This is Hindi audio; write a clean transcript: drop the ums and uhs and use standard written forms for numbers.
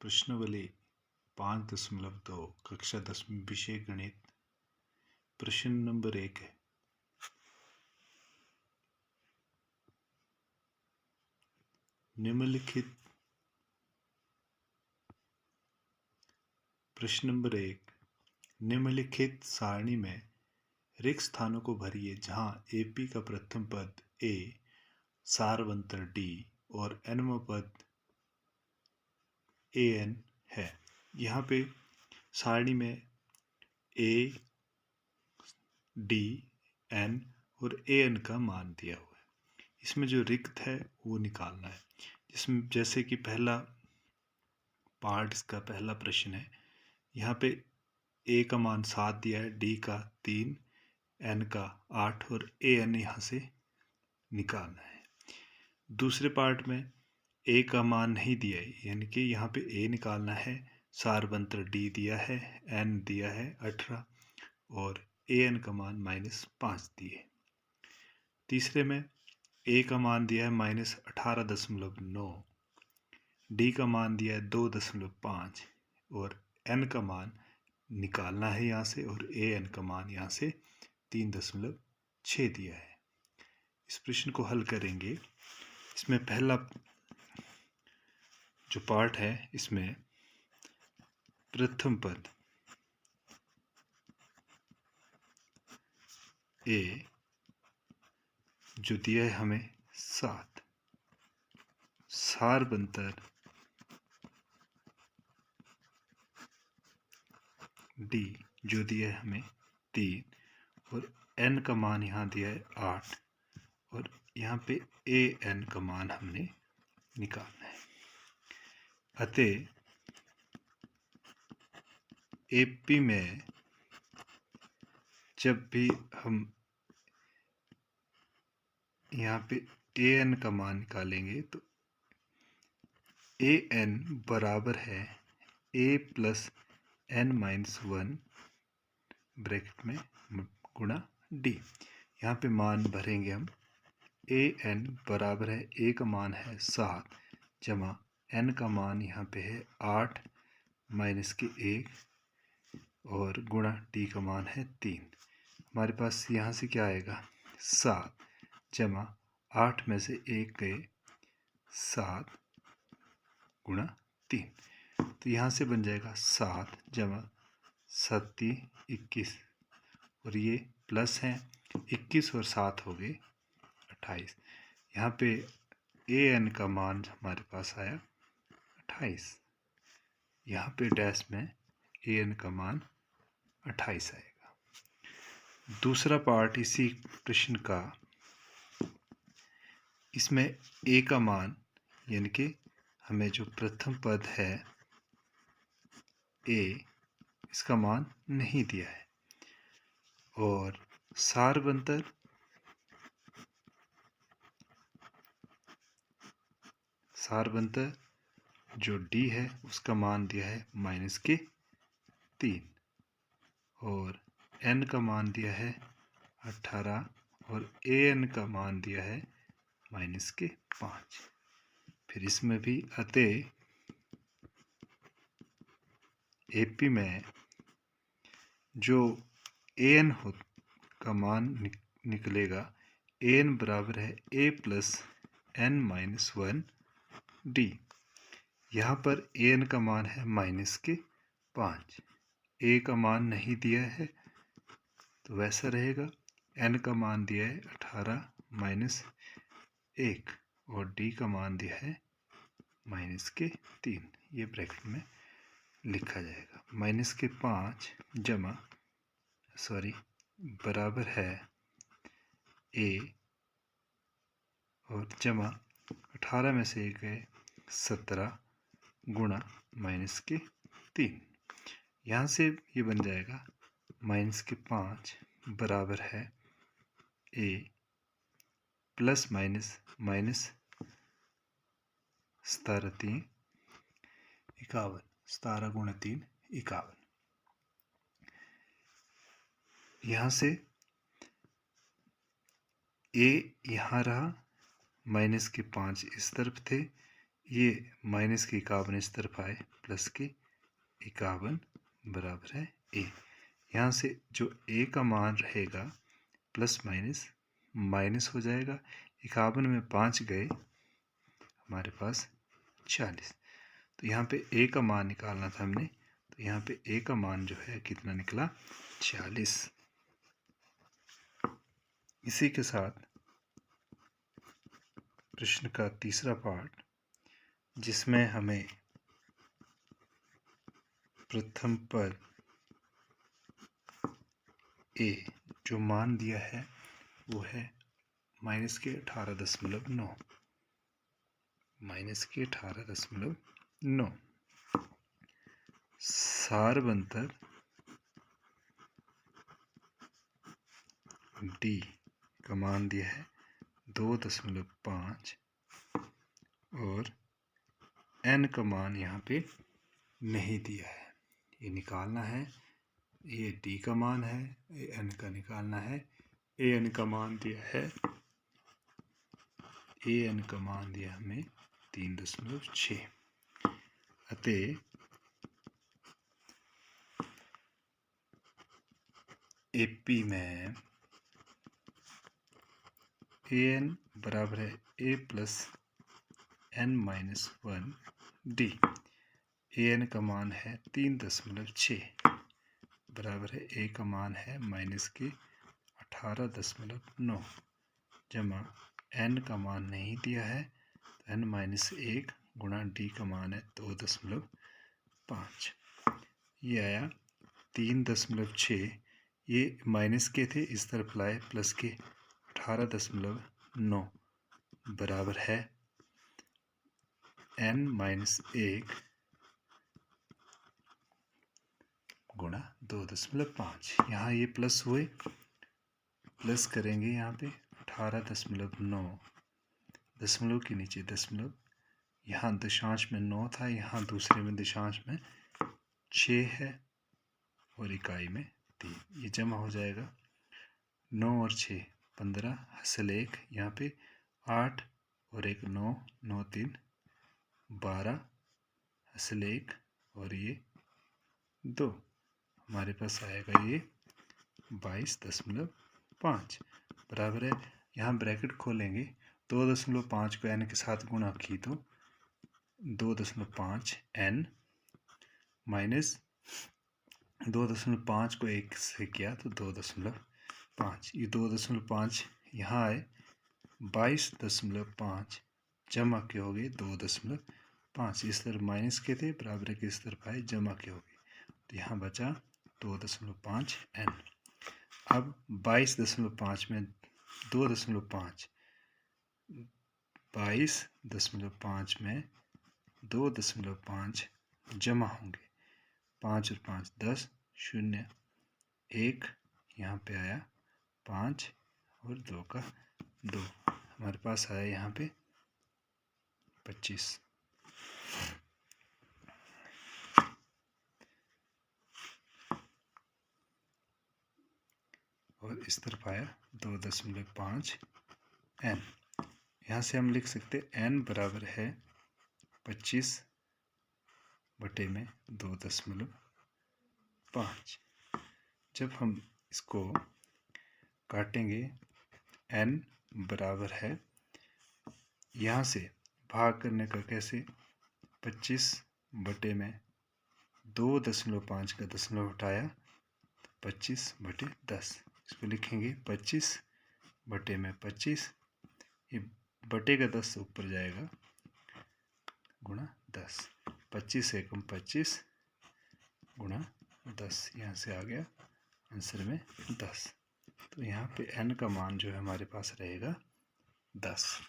प्रश्नावली 5.2 कक्षा 10वीं विषय गणित। प्रश्न नंबर 1 है। निम्नलिखित प्रश्न नंबर 1, निम्नलिखित सारणी में रिक्त स्थानों को भरिए जहां AP का प्रथम पद A, सारवंतर D और nवां पद AN है। यहाँ पे सारणी में A, D, N और AN का मान दिया हुआ है। इसमें जो रिक्त है वो निकालना है। जिसमें जैसे कि पहला पार्ट, इसका पहला प्रश्न है। यहाँ पे A का मान 7 दिया है, D का 3, N का 8 और AN यहाँ से निकालना है। दूसरे पार्ट में A का मान नहीं दिया है, यानी कि यहाँ पे A निकालना है। सारवंतर D दिया है, N दिया है 18 और AN का मान -5 दिए। तीसरे में A का मान दिया है -18.9, D का मान दिया है 2.5 और N का मान निकालना है यहाँ से और AN का मान यहाँ से 3.6 दिया है। इस प्रश्न को हल करेंगे। इसमें पहला जो पार्ट है, इसमें प्रथम पद A जो दिया है हमें 7, सारवंतर D जो दिया है हमें 3 और N का मान यहाँ दिया है 8 और यहाँ पे AN का मान हमने निकालना है। अतः AP में जब भी हम यहाँ पे AN का मान निकालेंगे तो AN बराबर है A + n-1 ब्रैकेट में गुणा D। यहाँ पे मान भरेंगे हम। AN बराबर है A का मान है 7 जमा N का मान यहाँ पे है 8 -1 और गुणा D का मान है 3। हमारे पास यहाँ से क्या आएगा, 7 जमा 8 में से 1 गए, 7 गुणा 3। तो यहाँ से बन जाएगा 7 जमा 7 21 और ये प्लस है, 21 और 7 हो गए 28। यहाँ पे AN का मान हमारे पास आया 28। यहाँ पे डैश में AN का मान 28 आएगा। दूसरा पार्ट इसी प्रश्न का, इसमें A का मान यानी कि हमें जो प्रथम पद है A, इसका मान नहीं दिया है और सारवंतर जो D है उसका मान दिया है -3 और N का मान दिया है 18 और AN का मान दिया है -5। फिर इसमें भी अतः AP में जो AN का मान निकलेगा, AN बराबर है A + n-1 D। यहाँ पर AN का मान है -5, A का मान नहीं दिया है तो वैसा रहेगा। N का मान दिया है 18 -1 और D का मान दिया है -3। ये ब्रैकेट में लिखा जाएगा। -5 जमा बराबर है A और जमा 18 में से 1 गए 17 गुणा -3। यहाँ से ये बन जाएगा -5 बराबर है A + -17 3 51, 17 गुणा 3 51। यहाँ से A यहाँ रहा, -5 इस तरफ थे, ये माइनस के 51 इस तरफ आए, प्लस के 51 बराबर है ए। यहाँ से जो ए का मान रहेगा प्लस माइनस माइनस हो जाएगा, 51 में 5 गए, हमारे पास 40। तो यहाँ पे ए का मान निकालना था हमने, तो यहाँ पे ए का मान जो है कितना निकला, 40। इसी के साथ प्रश्न का तीसरा पार्ट, जिसमें हमें प्रथम पद ए जो मान दिया है वो है माइनस के 18.9, माइनस के 18.9। सारबंतर डी का मान दिया है 2.5 और एन का मान यहाँ पे नहीं दिया है, ये निकालना है। ये डी का मान है, ए एन का निकालना है। ए एन का मान दिया है, ए एन का मान दिया हमें 3.6। अतः एपी में ए एन बराबर है ए plus N minus 1 D. A N का मान है 3.6 बराबर है ए का मान है माइनस के 18.9 जमा एन का मान नहीं दिया है, तो एन माइनस 1 गुणा डी का मान है 2.5। ये आया 3.6, ये माइनस के थे, इस तरफ लाए प्लस के 18.9 बराबर है एन माइनस 1 गुणा 2.5। यहाँ ये प्लस हुए, प्लस करेंगे यहाँ पे 18.9, दशमलव के नीचे दशमलव, यहाँ दशांश में 9 था, यहाँ दूसरे में दशांश में 6 है और इकाई में 3, ये जमा हो जाएगा 9 और 6 15, हसल 1 यहाँ पे 8 और 1 9, 9 3 12, हसल 1 और ये 2, हमारे पास आएगा ये 22.5 बराबर है। यहाँ ब्रैकेट खोलेंगे, 2.5 को एन के साथ गुणा की तो 2.5 एन माइनस 2.5 को 1 से किया तो 2.5, ये 2.5 यहाँ आए 22.5 जमा के हो गए 2.5, इस तरफ माइनस के थे, बराबर के इस तरफ आए जमा के हो गए, तो यहाँ बचा 2.5 एन। अब 22.5 में 2.5, 22.5 में 2.5 जमा होंगे, 5 और 5 10, 0 1, यहाँ पे आया 5 और 2 का 2, हमारे पास आया यहाँ पे 25। और इस तरफ आया 2.5 एन। यहाँ से हम लिख सकते एन बराबर है 25 बटे में 2.5। जब हम इसको काटेंगे, एन बराबर है, यहाँ से भाग करने का कैसे, 25 बटे में 2.5 का दशमलव हटाया 25 बटे 10, इसको लिखेंगे 25 बटे में 25, ये बटे का 10 ऊपर जाएगा गुणा 10, 25 एकम 25 गुणा 10, यहाँ से आ गया आंसर में 10। तो यहाँ पे n का मान जो है हमारे पास रहेगा 10।